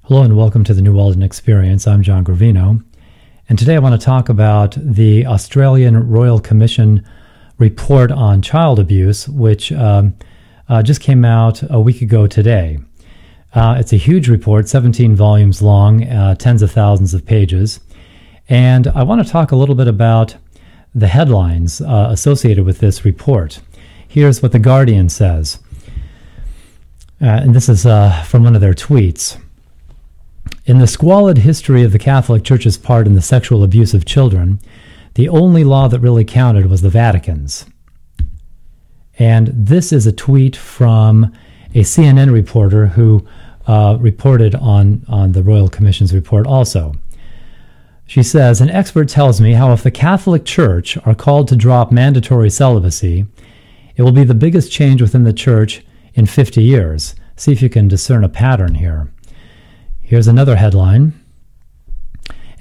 Hello and welcome to the new Walden Experience. I'm John Gravino, and today I want to talk about the Australian Royal Commission report on child abuse, which just came out a week ago today. It's a huge report, 17 volumes long, tens of thousands of pages, and I want to talk a little bit about the headlines associated with this report. Here's what The Guardian says, and this is from one of their tweets. In the squalid history of the Catholic Church's part in the sexual abuse of children, the only law that really counted was the Vatican's. And this is a tweet from a CNN reporter who reported on the Royal Commission's report also. She says, an expert tells me how if the Catholic Church are called to drop mandatory celibacy, it will be the biggest change within the Church in 50 years. See if you can discern a pattern here. Here's another headline.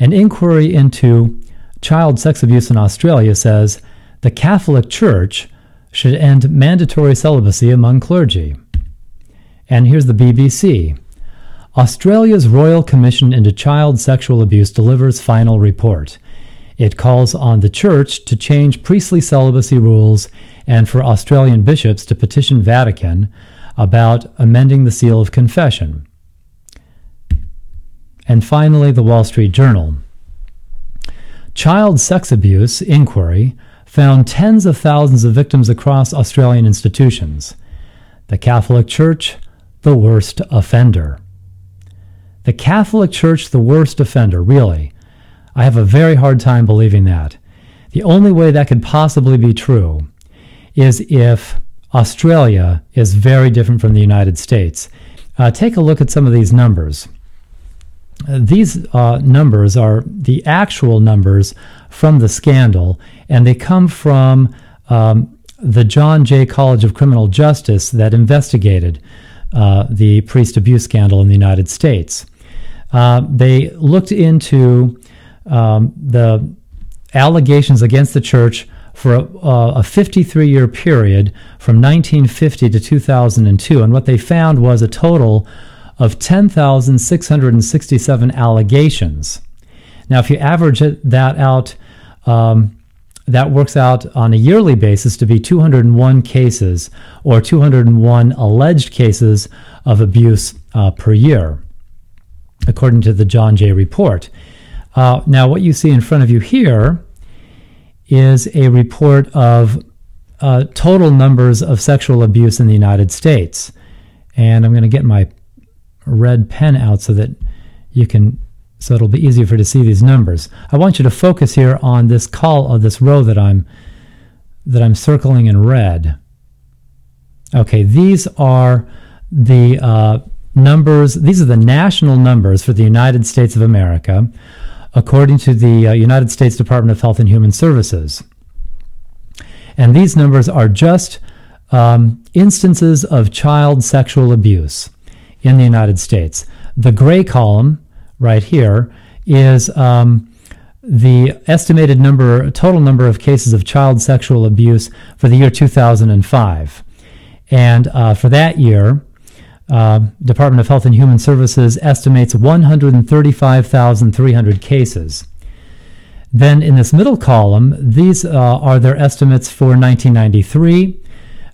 An inquiry into child sex abuse in Australia says the Catholic Church should end mandatory celibacy among clergy. And here's the BBC. Australia's Royal Commission into Child Sexual Abuse delivers final report. It calls on the Church to change priestly celibacy rules and for Australian bishops to petition Vatican about amending the seal of confession. And finally, the Wall Street Journal. Child sex abuse inquiry found tens of thousands of victims across Australian institutions. The Catholic Church, the worst offender. The Catholic Church, the worst offender, really. I have a very hard time believing that. The only way that could possibly be true is if Australia is very different from the United States. Take a look at some of these numbers. These numbers are the actual numbers from the scandal, and they come from the John Jay College of Criminal Justice that investigated the priest abuse scandal in the United States. They looked into the allegations against the church for a 53-year period from 1950 to 2002, and what they found was a total of 10,667 allegations. Now, if you average that out, that works out on a yearly basis to be 201 cases, or 201 alleged cases of abuse per year, according to the John Jay report. Now, what you see in front of you here is a report of total numbers of sexual abuse in the United States. And I'm going to get my red pen out so it'll be easier for you to see these numbers. I want you to focus here on this this row that I'm circling in red. Okay, these are the numbers. These are the national numbers for the United States of America, according to the United States Department of Health and Human Services. And these numbers are just instances of child sexual abuse in the United States. The gray column right here is the estimated total number of cases of child sexual abuse for the year 2005. And for that year, Department of Health and Human Services estimates 135,300 cases. Then in this middle column, these are their estimates for 1993.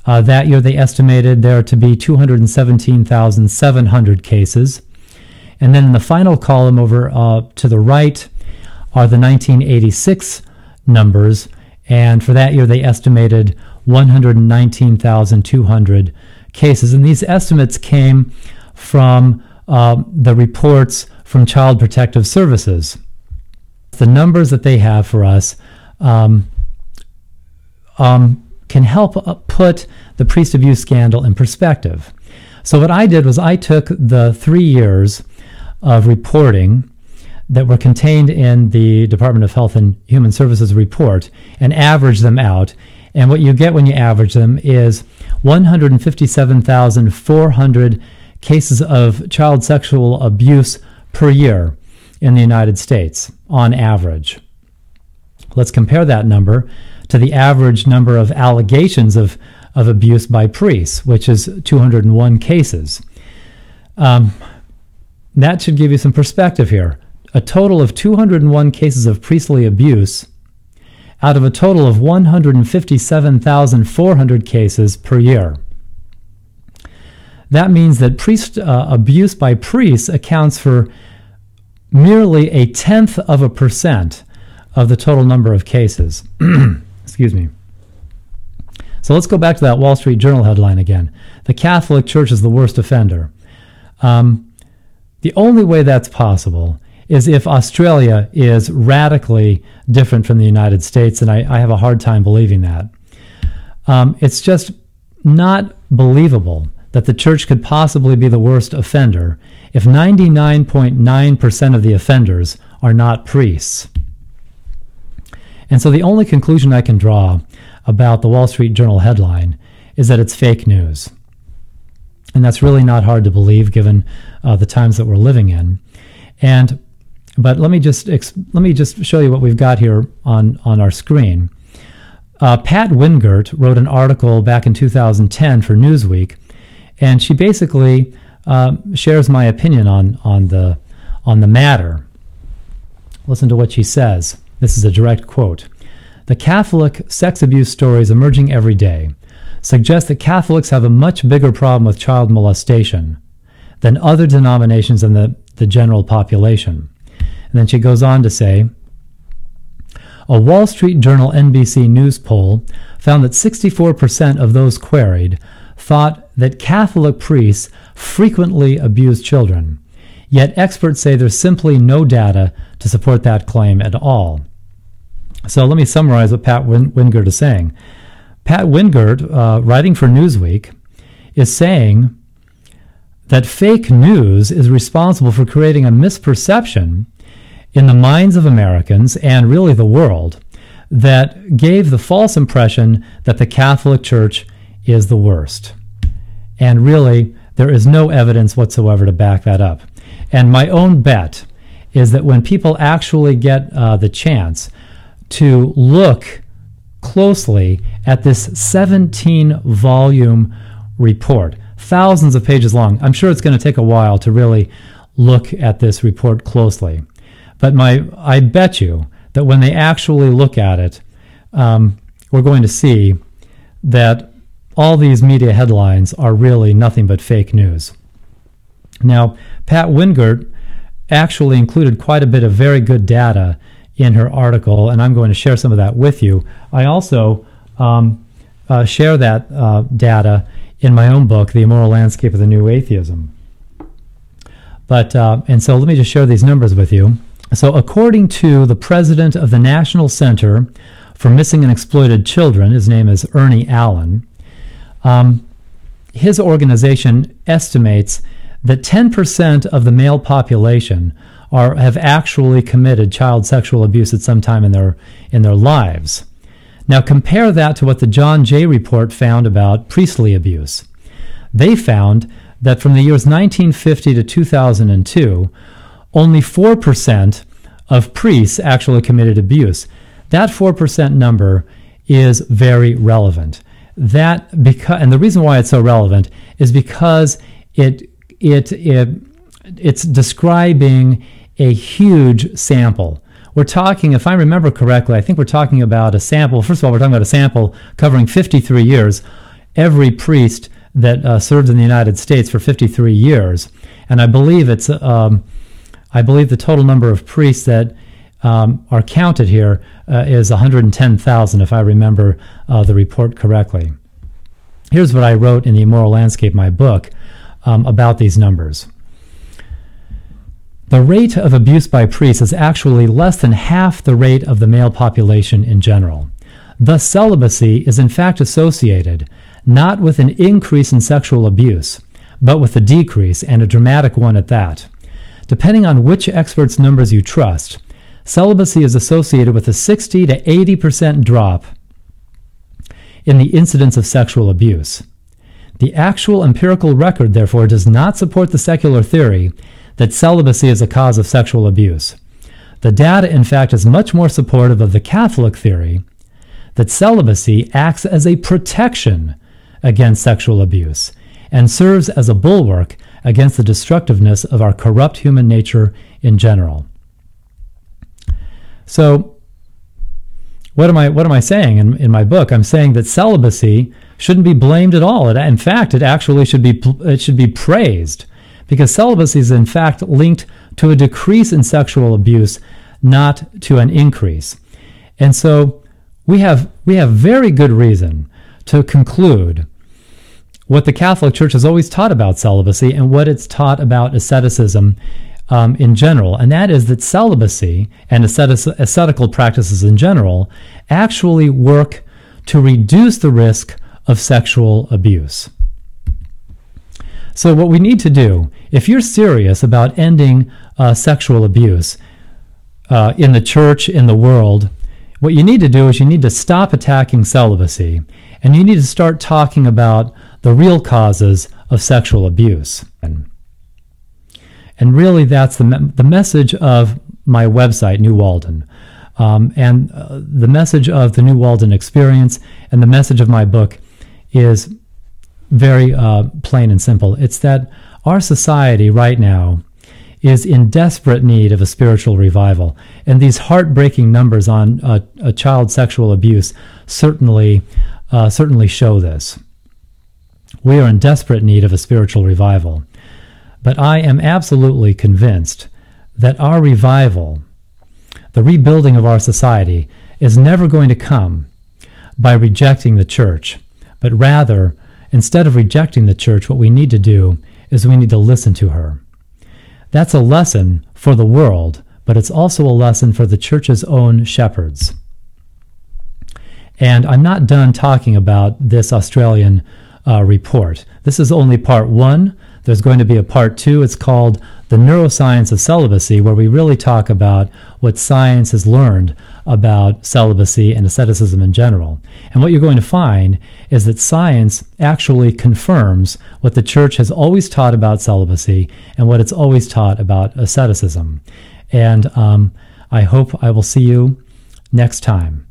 That year they estimated there to be 217,700 cases. And then in the final column over to the right are the 1986 numbers, and for that year they estimated 119,200 cases. And these estimates came from the reports from Child Protective Services. The numbers that they have for us can help put the priest abuse scandal in perspective. So what I did was I took the 3 years of reporting that were contained in the Department of Health and Human Services report and averaged them out. And what you get when you average them is 157,400 cases of child sexual abuse per year in the United States on average. Let's compare that number to the average number of allegations of abuse by priests, which is 201 cases. that should give you some perspective here. A total of 201 cases of priestly abuse out of a total of 157,400 cases per year. That means that abuse by priests accounts for merely 0.1% of the total number of cases. Excuse me. So let's go back to that Wall Street Journal headline again. The Catholic Church is the worst offender. The only way that's possible is if Australia is radically different from the United States, and I have a hard time believing that. It's just not believable that the church could possibly be the worst offender if 99.9% of the offenders are not priests. And so the only conclusion I can draw about the Wall Street Journal headline is that it's fake news. And that's really not hard to believe given the times that we're living in. But let me just show you what we've got here on our screen. Pat Wingert wrote an article back in 2010 for Newsweek, and she basically shares my opinion on the matter. Listen to what she says. This is a direct quote. The Catholic sex abuse stories emerging every day suggest that Catholics have a much bigger problem with child molestation than other denominations in the general population. And then she goes on to say, a Wall Street Journal NBC News poll found that 64% of those queried thought that Catholic priests frequently abuse children, yet experts say there's simply no data to support that claim at all. So let me summarize what Pat Wingert is saying. Pat Wingert, writing for Newsweek, is saying that fake news is responsible for creating a misperception in the minds of Americans and really the world that gave the false impression that the Catholic Church is the worst. And really, there is no evidence whatsoever to back that up. And my own bet is that when people actually get the chance to look closely at this 17-volume report, thousands of pages long. I'm sure it's going to take a while to really look at this report closely. But I bet you that when they actually look at it, we're going to see that all these media headlines are really nothing but fake news. Now, Pat Wingert actually included quite a bit of very good data in her article, and I'm going to share some of that with you. I also share that data in my own book, The Immoral Landscape of the New Atheism. And so let me just share these numbers with you. So according to the president of the National Center for Missing and Exploited Children, his name is Ernie Allen, his organization estimates that 10% of the male population have actually committed child sexual abuse at some time in their lives. Now compare that to what the John Jay report found about priestly abuse. They found that from the years 1950 to 2002, only 4% of priests actually committed abuse. That 4% number is very relevant. And the reason why it's so relevant is because it's describing a huge sample. We're talking, if I remember correctly, I think we're talking about a sample. First of all, we're talking about a sample covering 53 years. Every priest that served in the United States for 53 years, and I believe the total number of priests that are counted here is 110,000, if I remember the report correctly. Here's what I wrote in The Immoral Landscape, my book, about these numbers. The rate of abuse by priests is actually less than half the rate of the male population in general. Thus, celibacy is in fact associated not with an increase in sexual abuse, but with a decrease, and a dramatic one at that. Depending on which experts' numbers you trust, celibacy is associated with a 60 to 80% drop in the incidence of sexual abuse. The actual empirical record, therefore, does not support the secular theory that celibacy is a cause of sexual abuse. The data, in fact, is much more supportive of the Catholic theory that celibacy acts as a protection against sexual abuse and serves as a bulwark against the destructiveness of our corrupt human nature in general. So, what am I saying in my book? I'm saying that celibacy shouldn't be blamed at all. In fact, it actually should be praised, because celibacy is in fact linked to a decrease in sexual abuse, not to an increase. And so we have very good reason to conclude what the Catholic Church has always taught about celibacy and what it's taught about asceticism in general, and that is that celibacy and ascetical practices in general actually work to reduce the risk of sexual abuse. So what we need to do, if you're serious about ending sexual abuse in the church, in the world, what you need to do is you need to stop attacking celibacy, and you need to start talking about the real causes of sexual abuse. And really, that's the message of my website, New Walden, and the message of the New Walden Experience, and the message of my book is very plain and simple. It's that our society right now is in desperate need of a spiritual revival, and these heartbreaking numbers on child sexual abuse certainly show this. We are in desperate need of a spiritual revival. But I am absolutely convinced that our revival, the rebuilding of our society, is never going to come by rejecting the church, but rather, instead of rejecting the church, what we need to do is we need to listen to her. That's a lesson for the world, but it's also a lesson for the church's own shepherds. And I'm not done talking about this Australian report. This is only part one. There's going to be a part two. It's called The Neuroscience of Celibacy, where we really talk about what science has learned about celibacy and asceticism in general. And what you're going to find is that science actually confirms what the church has always taught about celibacy and what it's always taught about asceticism. And I hope I will see you next time.